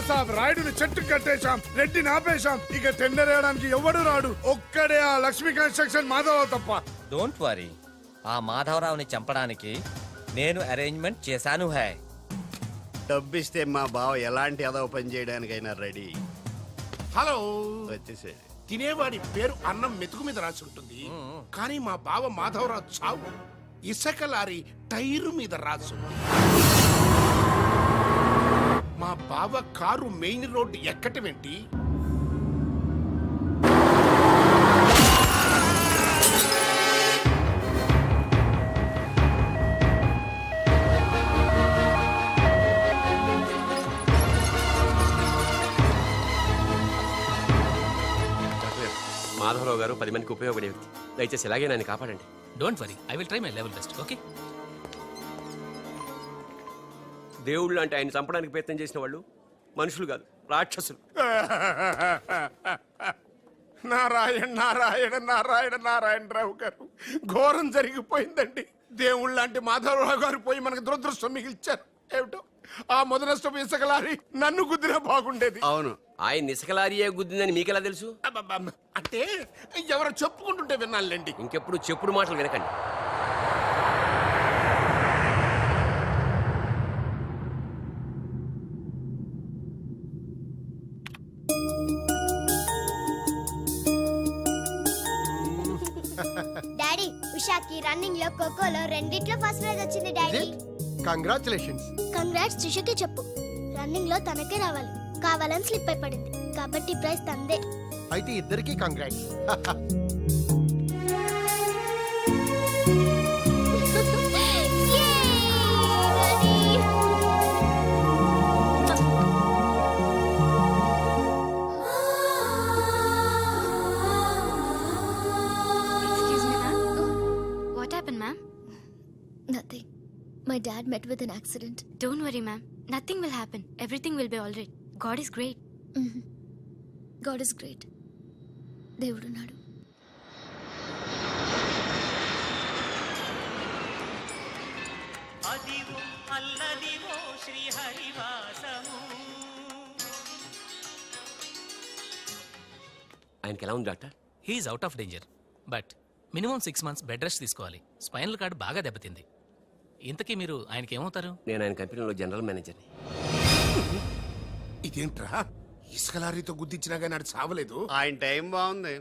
సాబ్ రాయుడుని చెట్టు కట్టేశాం, రెడ్డిని ఆపేశాం. ఇక టెండర్ వేయడానికి ఎవడు రాడు. ఒక్కడే ఆ లక్ష్మీ కన్స్ట్రక్షన్ మాధవరావు తప్ప. డోంట్ వరీ, ఆ మాధవరావుని చంపడానికి నేను అరేంజ్మెంట్ చేశాను. హై డబ్బిస్తే మా బావ ఎలాంటి అదవ పని చేయడానికైనా రెడీ. హలో, వచ్చేసాడు. తినేవాడి పేరు అన్నం మెతుకు మీద రాసి ఉంటుంది, కానీ మా బావ మాధవరావు చావు ఇసుక లారీ టైరు మీద రాసు. మా బావ కారు మెయిన్ రోడ్డు ఎక్కటమేంటి? మాధవరావు గారు 10 మందికి ఉపయోగపడే వ్యక్తి. దయచేసి ఇలాగే నన్ను కాపాడండి. Don't worry, I will try my level best. Okay. దేవుళ్ళు అంటే ఆయన చంపడానికి ప్రయత్నం చేసిన వాళ్ళు మనుషులు కాదు, రాక్షసులు. నారాయణ నారాయణ నారాయణ నారాయణరావు గారు, ఘోరం జరిగిపోయిందండి. దేవుళ్ళు లాంటి మాధవరావు గారు పోయి మనకు దురదృష్టం మిగిల్చారు. ఏమిటో ఆ మొదలష్టం ఇసుకలారి నన్ను గుద్దినా బాగుండేది. అవును, ఆయన ఇసుకలారియే గుద్దిందని మీకెలా తెలుసు? అబ్బబ్బబ్బ. అంటే ఎవరో చెప్పుకుంటుంటే విన్నానులేండి. ఇంకెప్పుడు చెప్పుడు మాటలు వినకండి. డాడీ, ఉషాకి రన్నింగ్ లో ఖోఖోలో రెండిట్లో ఫస్ట్ ప్రైజ్ వచ్చింది డాడీ. కంగ్రాచులేషన్స్. కంగ్రాట్స్ త్రిషకి చెప్పు. రన్నింగ్ లో తనకే రావాలి, కావాలని స్లిప్ అయి పడింది కాబట్టి ప్రైజ్ తందే. అయితే ఇద్దరికి congrats. Nothing. My dad met with an accident. Don't worry, ma'am. Nothing will happen. Everything will be all right. God is great. God is great. దేవుడున్నాడు. అదివో అల్లదివో శ్రీహరివాసము. ఆయనకి ఎలా ఉంది doctor? He's out of danger, but minimum 6 months bed rest తీసుకోవాలి. Spinal cord బాగా దెబ్బతింది. ఇంతకీ మీరు ఆయనకి ఏమవుతారు? నేను ఆయన కంపెనీలో జనరల్ మేనేజర్ని. ఇదేంట్రా, ఇసుక లారీతో గుద్దించినా కానీ అది చావలేదు. ఆయన టైం బాగుంది,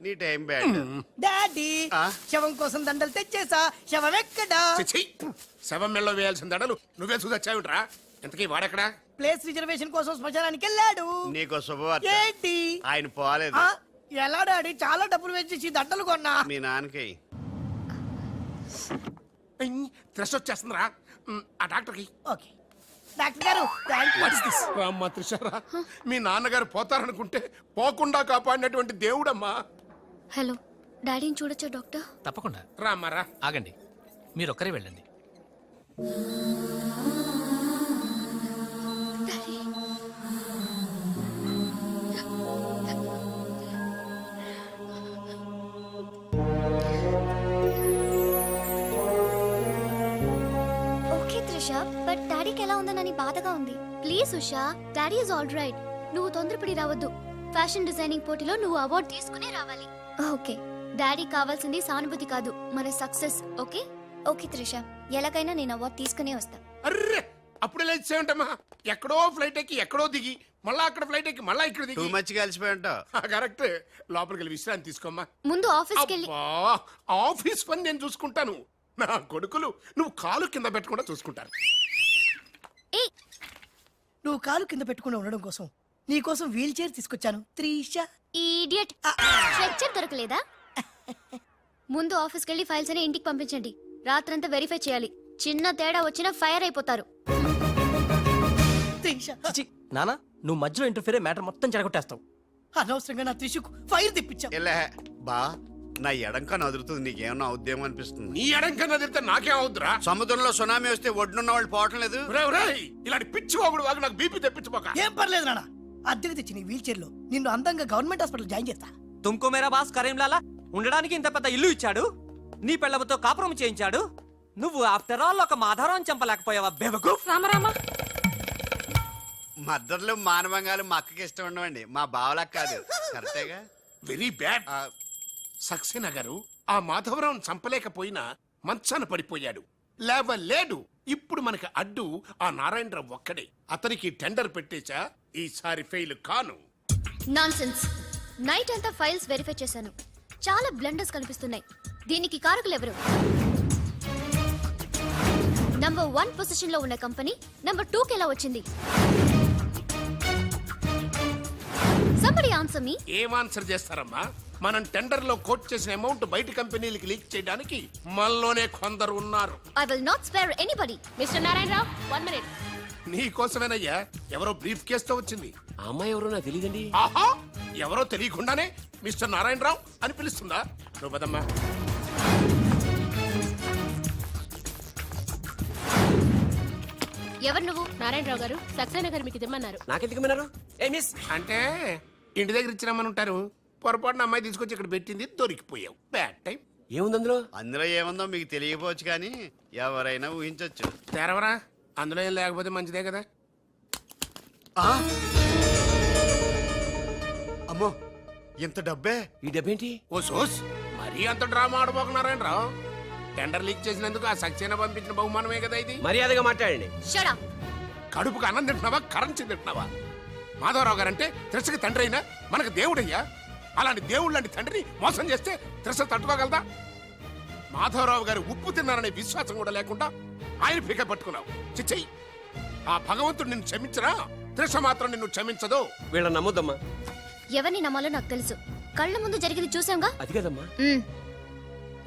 నీ టైం బ్యాడ్. డాడీ, శవం కోసం దండలు తెచ్చేసా. శవం ఎక్కడా? చిచ్చి, శవం మెళ్ళలో వేయాల్సిన దడలు నువ్వే చూసొచ్చావుట్రా. ఎంతకీ వాడెక్కడా? ప్లేస్ రిజర్వేషన్ కోసం శ్మశానానికి వెళ్ళాడు. నీకో శుభవార్త. ఏంటి? ఆయన పోలేదు. ఎలా డాడీ? చాలా డబ్బులు వెచ్చేసి దండలు కొన్నా. మీ నాన్నకి థ్రెష్ వచ్చేస్తుందిరా. ఆ డాక్టర్కి. ఓకే డాక్టర్ గారు, రామ్మా త్రిషారా, మీ నాన్నగారు పోతారనుకుంటే పోకుండా కాపాడినటువంటి దేవుడమ్మా. హలో, డాడీని చూడొచ్చా డాక్టర్? తప్పకుండా. రామ్మారా. ఆగండి, మీరు ఒక్కరే వెళ్ళండి. బట్ డాడీకి ఎలా ఉందనని బాధగా ఉంది. Please Usha, daddy is all right. నువ్వు తొందరపడి రావద్దు. ఫ్యాషన్ డిజైనింగ్ పోటీలో నువ్వు అవార్డు తీసుకునే రావాలి. ఓకే, డాడీ కావాల్సింది సానుభూతి కాదు, మన సక్సెస్. ఓకే ఓకే త్రిష, ఎలాగైనా నేను అవార్డు తీసుకునే వస్తా. అర్రే, అప్పుడే లేచేయంటమ్మా. ఎక్కడో ఫ్లైట్ ఎక్కి ఎక్కడో దిగి మళ్ళా అక్కడ ఫ్లైట్ ఎక్కి మళ్ళా ఇక్కడ దిగి. టూ మచ్ కలిసిపోయి ఉంటావు. కరెక్ట్. లోపలికి వెళ్ళి విశ్రాంతి తీసుకోమ్మా. ముందు ఆఫీస్కి వెళ్ళి. ఆఫీస్ పని నేను చూసుకుంటాను. నా కొడుకులు నువ్వు కాలు కింద పెట్టకుండా చూసుకుంటారు. నువ్వు కాలు కింద పెట్టుకుని ఉండడం కోసం నీ కోసం వీల్ చైర్ తీసుకొచ్చాను త్రిష. ఈడియట్, స్ట్రెచ్చర్ దొరకలేదా? ముందు ఆఫీస్కి వెళ్ళి ఫైల్స్ అని ఇంటికి పంపించండి. రాత్రంతా వెరిఫై చేయాలి. చిన్న తేడా వచ్చినా ఫైర్ అయిపోతారు. నానా, నువ్వు మధ్యలో ఇంటర్ఫియర్ మ్యాటర్ మొత్తం చెడగొట్టేస్తావు. అనవసరంగా నా త్రిషుకు ఫైర్ తెప్పించావు. బా, నా ఎడంకా నదురుతుంది, నీకేమన్నా ఉద్యమం అనిపిస్తుంది? నీ ఎడంకా నదిరితే నాకేం అవుద్దురా? సముద్రంలో సునామీ వస్తే ఒడ్డున్న వాళ్ళు పోవటం లేదు. ఇలాంటి పిచ్చి వాగుడు వాగు నాకు బీపీ తెప్పించుకోక. ఏం పర్లేదు నాన్న, అద్దెకి తెచ్చి నీ వీల్ చైర్ లో నిన్ను అందంగా గవర్నమెంట్ హాస్పిటల్ జాయిన్ చేస్తా. తుమ్కో మేరా బాస్ కరీంలాలా ఉండడానికి ఇంత పెద్ద ఇల్లు ఇచ్చాడు, నీ పెళ్ళబతో కాపురం చేయించాడు. నువ్వు ఆఫ్టర్ ఆల్ ఒక మాధవరావుని చంపలేకపోయావా బేవకు? రామరామా, మద్దతులు మానవంగాలు మా అక్కకి ఇష్టం ఉండవండి మా బావలకు కాదు కరెక్టేగా వెరీ బ్యాడ్ ఆ, సక్సేనా గారు ఆ మాధవరావు చంపలేకపోయినా మంచాన పడిపోయాడు లేవలేడు. ఇప్పుడు మనకి అడ్డు ఆ నారాయణరావు ఒక్కడే. అతనికి టెండర్ పెట్టేశా, ఈసారి ఫెయిల్ కాను. నాన్సెన్స్. నైట్ అంతా ఫైల్స్ వెరిఫై చేశాను. చాలా బ్లండర్స్ కనిపిస్తున్నాయి. దీనికి కారకులు ఎవరు? నంబర్ 1 పొజిషన్ లో ఉన్న కంపెనీ నంబర్ 2 కి ఎలా వచ్చింది? Somebody answer me. ఏం ఆన్సర్ చేస్తారమ్మా? మనం టెండర్ లో కోట్ చేసిన అమౌంట్ బయట కంపెనీలకి లీక్ చేయడానికి మనలోనే కొందరు ఉన్నారు. I will not spare anybody. Mister Narayana Rao 1 minute. నీ కోసమేనయ్యా. ఎవరో బ్రీఫ్ కేసుతో వచ్చింది. ఆ అమ్మాయి ఎవరో నాకు తెలియదండి. ఆహా, ఎవరో తెలియకుండానే మిస్టర్ నారాయణరావు అని పిలుస్తుందా? నువ్వు పదమ్మా. ఎవరు నువ్వు? నారాయణరావు గారు సక్సేనా గారు మీకు ఇమ్మన్నారు. నాకెందుకు విన్నారు? ఏ మిస్, అంటే ఇంటి దగ్గర ఇచ్చినామని ఉంటారు. పొరపాటున అమ్మాయి తీసుకొచ్చి ఇక్కడ పెట్టింది, దొరికిపోయావు. Bad time. ఏముంది అందులో? అందులో ఏముందో మీకు తెలియకపోవచ్చు కానీ ఎవరైనా ఊహించొచ్చు. తెరవరా, అందులో ఏం లేకపోతే మంచిదే కదా. ఆ! అమ్మో ఇంత డబ్బే! ఈ డబ్బేంటి? ఓ సోస్, మరీ అంత డ్రామా ఆడబోకున్నారాయణ రావు. టెండర్ లీక్ చేసినందుకు ఆ సక్సేనా పంపించిన బహుమానమే కదా ఇది. మర్యాదగా మాట్లాడండి. Shut up. కడుపుకు అన్నం తింటున్నావా, కరెన్సీ తింటున్నావా? మాధవరావు గారంటే త్రిషకి తండ్రి అయినా మనకు దేవుడయ్యా. అలాంటి దేవుడు లాంటి తండ్రిని మోసం చేస్తే త్రిష తట్టుకోగలదా? మాధవరావు గారు ఉప్పు తిన్నారనే విశ్వాసం కూడా లేకుండా ఆయన పీక పట్టుకున్నావు. చిచ్చయ్యి, ఆ భగవంతుడు నిన్ను క్షమించరా? త్రిష మాత్రం నిన్ను క్షమించదు. వీళ్ళని నమ్మొద్దమ్మా. ఎవరిని నమ్మాలో నాకు తెలుసు. కళ్ళ ముందు జరిగింది చూసాంగా. అది కదమ్మా.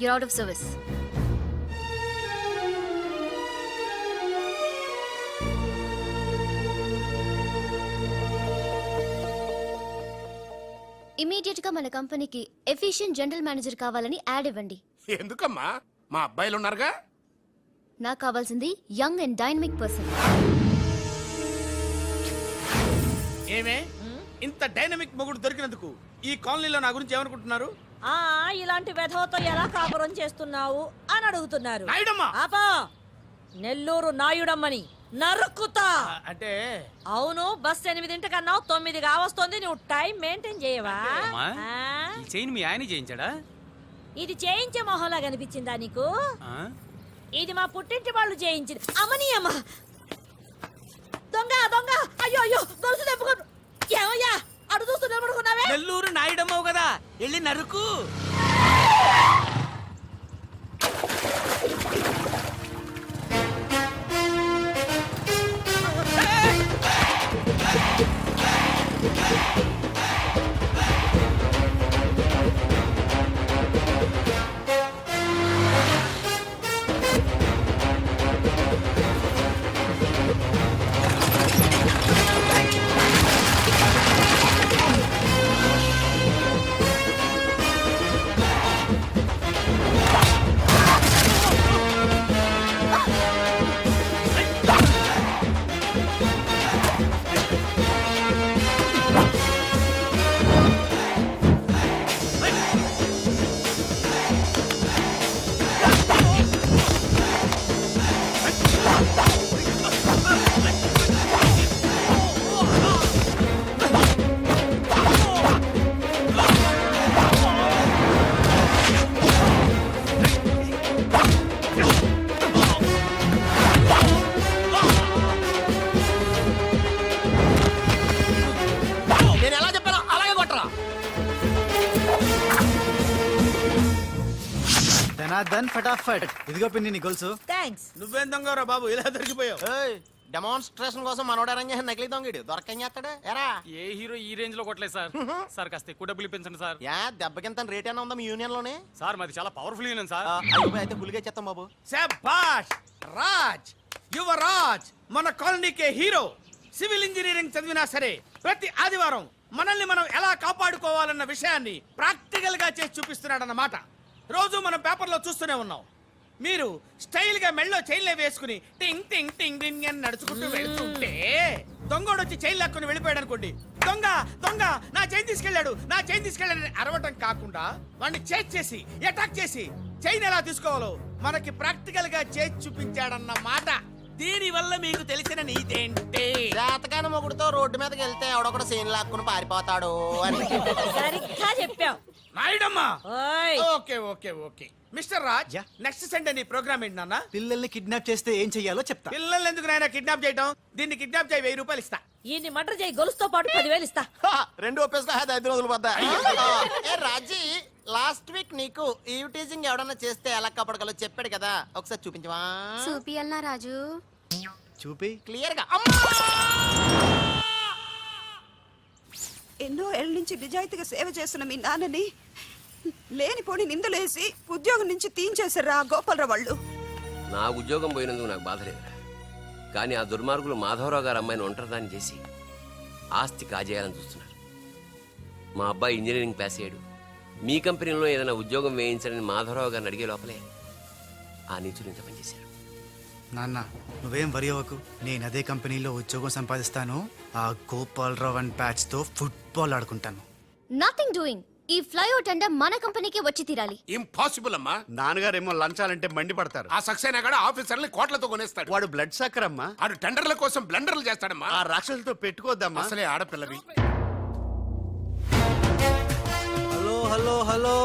You're out of service. Immediate గా మన కంపెనీకి ఎఫిషియెంట్ జనరల్ మేనేజర్ కావాలని యాడ్ ఇవ్వండి. ఎందుకమ్మా? మా అబ్బాయిలు ఉన్నారుగా. నాకు కావాల్సింది యంగ్ అండ్ డైనమిక్ పర్సన్. ఏమే ఇంత డైనమిక్ మొగుడు దొరికినందుకు ఈ కాలనీలో నా గురించి ఏమనుకుంటున్నారు? ఇలాంటి వెధవతో ఎలా కాపురం చేస్తున్నావు అని అడుగుతున్నారు. నాయుడమ్మా! ఆపా, నెల్లూరు నాయుడమ్మని నరుక్కుతా. అంటే అవును, బస్ 8:00 9 కావస్తుంది. నువ్వు టైం మెయింటైన్ చేయవా? అమ్మా, ఆ? ఈ చైన్ మీ ఆయన చేయించాడా? ఇది చేయించే మొహంలా కనిపించిందా నీకు? ఇది మా పుట్టింటి వాళ్ళు చేయించింది. అమ్మని అమ్మ దొంగ దొంగ! అయ్యో అయ్యో, గొలుసు తెప్పుకో. ఏమయ్యా అడు చూస్తూ నిలబడుకున్నావే? నెల్లూరు నాయుడమ్మవు కదా, వెళ్ళి నరుకు. నేను ఎలా చెప్పానో అలాగే కొట్టరా. ధనాధన్ ఫటాఫట్. ఇదిగో పిన్ని నీ గొలుసు. థాంక్స్. నువ్వేం దొంగరా బాబు, ఇలా దొరికిపోయావు? డెమాన్స్ట్రేషన్ కోసం మనోడు అరేంజ్ చేసిన నకిలీ దొంగడు దొరకని చేస్తాడు ఎరా. ఏ హీరో ఈ రేంజ్ లో కొట్టలేదు సార్. సార్ కాస్త ఎక్కువ డబ్బులు ఇప్పించండి సార్. యా దెబ్బకింత రేట్ అయినా ఉందా మీ యూనియన్ లోనే? సార్ మాది చాలా పవర్ఫుల్ యూనియన్ సార్. అయితే ఫుల్గా చేస్తాం బాబు. శభాష్ రాజ్, యువరాజ్, మన కాలనీకే హీరో. సివిల్ ఇంజనీరింగ్ చదివినా సరే ప్రతి ఆదివారం మనల్ని మనం ఎలా కాపాడుకోవాలన్న విషయాన్ని ప్రాక్టికల్ గా చేసి చూపిస్తున్నాడన్నమాట. రోజు మనం పేపర్లో చూస్తూనే ఉన్నాం. మీరు స్టైల్ గా మెళ్ళో చైన్లే వేసుకుని టింగ్ టింగ్ టింగ్ టింగ్ అని నడుచుకుంటూ వెళ్తుంటే దొంగోడు వచ్చి చైన్ లాక్కుని వెళ్ళిపోయాడు అనుకోండి. దొంగ దొంగ నా చైన్ తీసుకెళ్ళాడు, నా చైన్ తీసుకెళ్ళాడు అరవటం కాకుండా వాడిని చేజ్ చేసి అటాక్ చేసి చైన్ ఎలా తీసుకోవాలో మనకి ప్రాక్టికల్ గా చేసి చూపించాడన్న మాట. దీని వల్ల మీకు తెలిసిన నీతేంటి? జాతకాన మొగుడుతో రోడ్డు మీదకి వెళ్తే ఎవడొకడు సీన్ లాక్కుని పారిపోతాడు అని. సరిగ్గా చెప్పావు. నాయుడమ్మా. ఓయ్ okay okay okay mister Raj, next Sunday నీ ప్రోగ్రామ్ ఏంటి నాన్న? పిల్లల్ని కిడ్నాప్ చేస్తే ఏం చెయ్యాలో చెప్తా. పిల్లల్ని ఎందుకు నాయన కిడ్నాప్ చేయటం? దీన్ని కిడ్నాప్ చేయి, 1000 రూపాయలు ఇస్తా. ఈయన్ని మటర్ చేయి, గొలుసుతో పాటు 10,000 ఇస్తా. రెండు ఒప్పేసుకో, 5 రోజులు పడ్డా. ఏ రాజీ, లాస్ట్ వీక్ నీకు ఈ టీజింగ్ ఎవడన్నా చేస్తే ఎలా కాపాడగలో చెప్పాడు కదా, ఒకసారి చూపించవా? చూపియల్నా రాజు? చూపి. క్లియర్ గా. ఎన్నో ఏళ్ళ నుంచి నిజాయితీగా సేవ చేస్తున్న మీ నాన్నని లేనిపోని నిందలేసి ఉద్యోగం నుంచి తీయించేశారు ఆ గోపాలరావు వాళ్ళు. నా ఉద్యోగం పోయినందుకు నాకు బాధ లేదురా, కానీ ఆ దుర్మార్గులు మాధవరావు గారు అమ్మాయిని ఒంటరిదాన్ని చేసి ఆస్తి కాజేయాలని చూస్తున్నారు. మా అబ్బాయి ఇంజనీరింగ్ పాస్ అయ్యాడు, మీ కంపెనీలో ఏదైనా ఉద్యోగం వేయించాలని మాధవరావు గారిని అడిగే లోపలే ఆ నీచులు ఇంత పనిచేశారు. నాన్న నువ్వేం వరి అవ్వకు, నేను అదే కంపెనీలో ఉద్యోగం సంపాదిస్తాను. ఆ గోపాలరావు అండ్ బ్యాచ్ తో ఫుట్బాల్ ఆడుకుంటాను. Nothing doing. ఈ ఫ్లైఓవర్ టెండర్ మన కంపెనీకే వచ్చి తీరాలి. ఇంపాసిబుల్ అమ్మా. నాన్నగారేమో లంచాలంటే మండిపడతారు. ఆ సక్సేనా కూడా ఆఫీసర్ని కోట్లతో కొనేస్తాడు. వాడు బ్లడ్ సక్కర్ అమ్మా. ఆడు టెండర్ల కోసం బ్లండర్లు చేస్తాడమ్మా. ఆ రాక్షసులతో పెట్టుకోద్దమ్మా. అసలే ఆడపిల్లవి. Hello hello hello,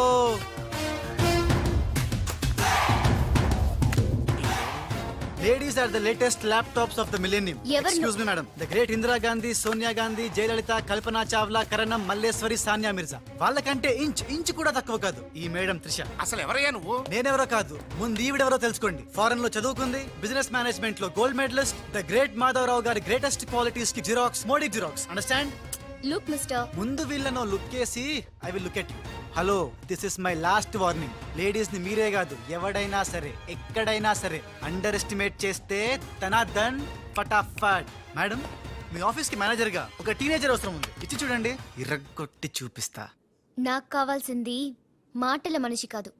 ladies are the latest laptops of the millennium. ఎవరు? Excuse me madam, the great Indira Gandhi, Sonia Gandhi, Jayalalithaa, Kalpana Chawla, Karnam, Malleswari, Sania Mirza. వాళ్ళకంటే ఇంచ్ కూడా తక్కువ కాదు ఈ మేడం త్రిష. అసలు ఎవరయ్యా నువ్వు? నేనెవరో కాదు, ముందు ఈవిడెవరో తెలుసుకోండి. ఫారెన్ లో చదువుకుంది, బిజినెస్ మేనేజ్మెంట్ లో gold medallist, the great Madhavarao గారి గ్రేటెస్ట్ క్వాలిటీస్ కి xerox, Modi xerox. Understand? Look mister, ముందు వీళ్ళను లుక్ చేసి I will look at you. Hello, this is my last warning. Ladies ని మీరే కాదు, ఎవడైనా సరే ఎక్కడైనా సరే అండర్ ఎస్టిమేట్ చేస్తే తనాదన్ ఫటాఫట్. మేడం, మీ ఆఫీస్ కి మేనేజర్ గా ఒక టీనేజర్ అవసరం ఉంది, ఇచ్చి చూడండి, ఇరగ్గొట్టి చూపిస్తా. నాకు కావాల్సింది మాటల మనిషి కాదు,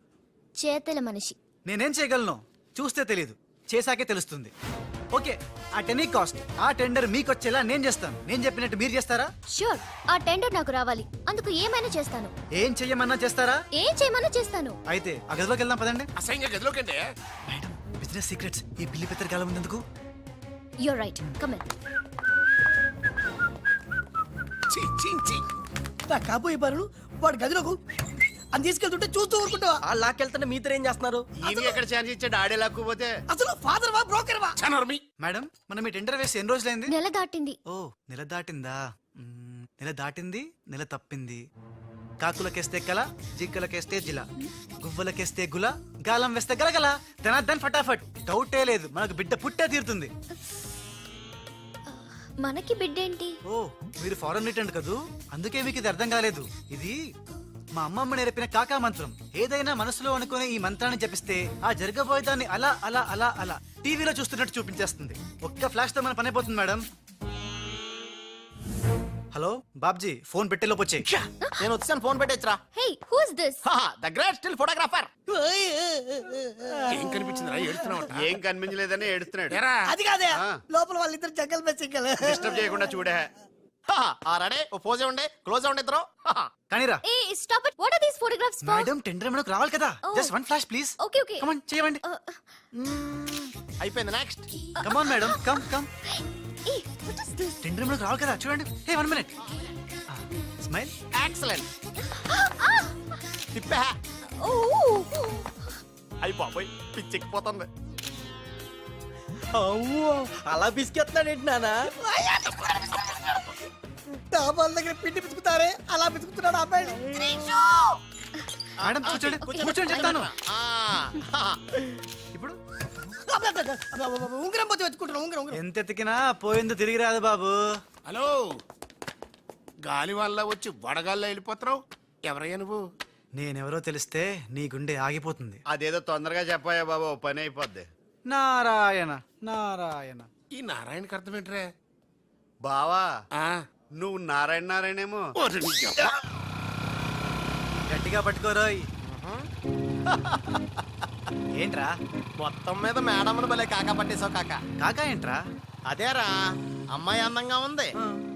చేతల మనిషి. నేనేం చేయగలను చూస్తే తెలియదు, చేశాకే తెలుస్తుంది. ఓకే, ఆ టెనీ కాస్ట్, ఆ టెండర్ మీకు వచ్చేలా నేను చేస్తాను. నేను చెప్పినట్టు మీరు చేస్తారా? ష్యూర్, ఆ టెండర్ నాకు రావాలి. అందుకు ఏమైనా చేస్తాను. ఏం చెయ్యమన్నా చేస్తారా? ఏం చేయమన్నా చేస్తాను. అయితే ఆ గదిలోకి వెళ్దాం పదండి. అసహ్యంగా గదిలోకంటే మేడం, బిజినెస్ సీక్రెట్స్ ఈ పిల్లి పెద్దరి కాలం ముందుకు. You're right, come in. నా కాబోయే బారులు వాడు గదిలోకు అని తీసుకెళ్తుంటే చూస్తూ ఊరుకుంటావా? ఆ లాక్కెళ్తుంటే మీతో ఏం చేస్తున్నారు? ఈయనకి ఎక్కడ ఛాన్స్ ఇచ్చాడు? ఆడే లాక్కుపోతే. అసలు ఫాదర్ వా బ్రోకర్ వా? మేడం, మనం ఈ టెండర్ వేసి ఎన్ని రోజులైంది? నెల దాటింది. ఓ, నెల దాటిందా? నెల దాటింది, నెల తప్పింది. కాకులకేస్తే కల, జింకలకేస్తే జిల, గువ్వలకేస్తే గుల, గాలం వేస్తే గలగల, ధనార్దన్ ఫటాఫట్. డౌటే లేదు, మనకు బిడ్డ పుట్టే తీరుతుంది. మనకి బిడ్డేంటి? ఓ, మీరు ఫారెన్ రిటర్న్ కదూ, అందుకే మీకు ఇది అర్థం కాలేదు. ఇది మా అమ్మమ్మ నేర్పిన కాకా మంత్రం. ఏదైనా మనసులో అనుకునే ఈ మంత్రాన్ని జపిస్తే ఆ జరగబోయేదాన్ని అలా అలా అలా అలా టీవీలో చూస్తున్నట్టు చూపించేస్తుంది. ఒక్క ఫ్లాష్ తో మన పని అయిపోతుంది మేడం. హలో బాబ్జీ, ఫోన్ పెట్టేలోపు వచ్చే. నేను వచ్చాను, ఫోన్ పెట్టేచ్చరా. Hey, who is this? The great still photographer. ఏం కనిపించింది? ఏడుస్తున్నావు? ఏం కనిపించలేదని ఏడుస్తున్నాడు. అది కాదే, లోపల వాళ్ళిద్దరు జంగల్ బస్ సింగల్. డిస్టర్బ్ చేయకుండా చూడే. రెడీ, ఓ పోజే ఉండే, క్లోజ్ ఉండే ఇద్దరు. కానీరా. Hey stop it. What are these photographs for? Madam, tender మనకు రావాలి కదా. Just one flash please. Okay okay. Come on, చేయండి. అయిపోయింది, next. Uh, come on madam, come come. Hey what is this? Tender మనకు రావాలి కదా, చూడండి. Hey, 1 minute. స్మైల్. ఎక్సలెంట్. తిప్పా. ఓ అయ్యి బాబోయ్, పిచ్చెక్కిపోతుంది. అలా బిస్కెత్తాడేంటి నానా? డాబాల దగ్గర పిండి పిసుకుతారే అలా పిసుకుతున్నాడు అబ్బాయి. మేడం కూర్చోండి, కూర్చోండి చెప్తాను. ఇప్పుడు ఉంగరం పోతే వెతుకుంటున్నా. ఉంగరం ఎంత ఎతికినా పోయింది తిరిగి రాదు బాబు. హలో, గాలి వల్ల వచ్చి వడగాల్లో వెళ్ళిపోతున్నావు. ఎవరయ్యా నువ్వు? నేనెవరో తెలిస్తే నీ గుండె ఆగిపోతుంది. అదేదో తొందరగా చెప్పాయా బాబు, పని అయిపోద్ది. నారాయణ నారాయణ. ఈ నారాయణకి అర్థం ఏంట్రా? బావా, ఆ, నువ్వు నారాయణ నారాయణేమో. ఓరి నీ అబ్బ. గట్టిగా పట్టుకోరోయ్. ఏంట్రా? మొత్తం మీద మేడం భలే కాకా పట్టేశావు కాక. కాకా ఏంట్రా? అదేరా, అమ్మాయి అందంగా ఉంది,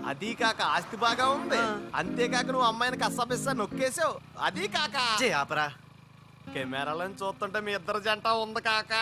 అది కాక ఆస్తి బాగా ఉంది, అంతేకాక నువ్వు అమ్మాయిని కష్టపిస్తా నొక్కేసావు, అది కాక. ఆపరా. కెమెరాలను చూస్తుంటే మీ ఇద్దరు జంట ఉంది కాక.